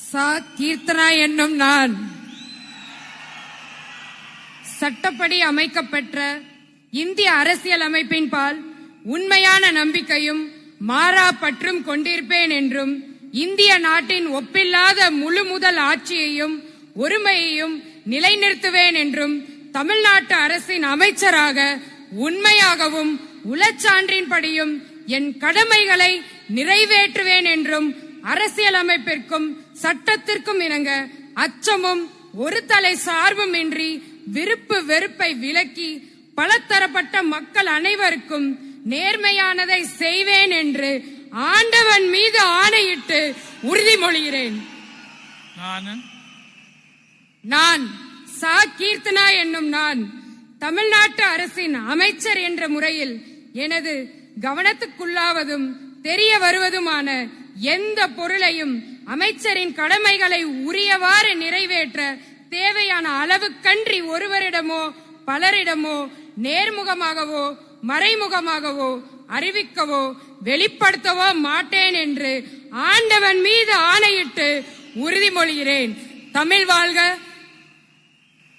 சா கீர்த்தனா என்னும் நான் சட்டப்படி அமைக்கப்பெற்ற இந்திய அரசியல் அமைப்பின் பால் உண்மையான நம்பிக்கையும் மாறா பற்றும் கொண்டிருப்பேன் என்றும் இந்திய நாட்டின் ஒப்பில்லாத முழு முதல் ஆட்சியையும் ஒருமையையும் நிலைநிறுத்துவேன் என்றும் தமிழ்நாட்டு அரசின் அமைச்சராக உண்மையாகவும் உளச்சான்றின்படியும் என் கடமைகளை நிறைவேற்றுவேன் என்றும் அரசியலமைப்பிற்கும் சட்டத்திற்கும் இணங்க அச்சமும் ஒரு தலை சார்பும் இன்றி விருப்பு வெறுப்பை விலக்கி பலதரப்பட்ட மக்கள் அனைவருக்கும் நேர்மையானதை செய்வேன் என்று ஆண்டவன் மீது ஆணையிட்டு உறுதிமொழிகிறேன். நான் சா கீர்த்தனா என்னும் நான் தமிழ்நாட்டு அரசின் அமைச்சர் என்ற முறையில் எனது கவனத்துக்குள்ளாவதும் தெரிய வருவதுமான எந்த பொருளையும் அமைச்சரின் கடமைகளை உரியவாறு நிறைவேற்ற தேவையான அளவுக்கன்றி ஒருவரிடமோ பலரிடமோ நேர்முகமாகவோ மறைமுகமாகவோ அறிவிக்கவோ வெளிப்படுத்தவோ மாட்டேன் என்று ஆண்டவன் மீது ஆணையிட்டு உறுதிமொழிகிறேன். தமிழ் வாழ்க!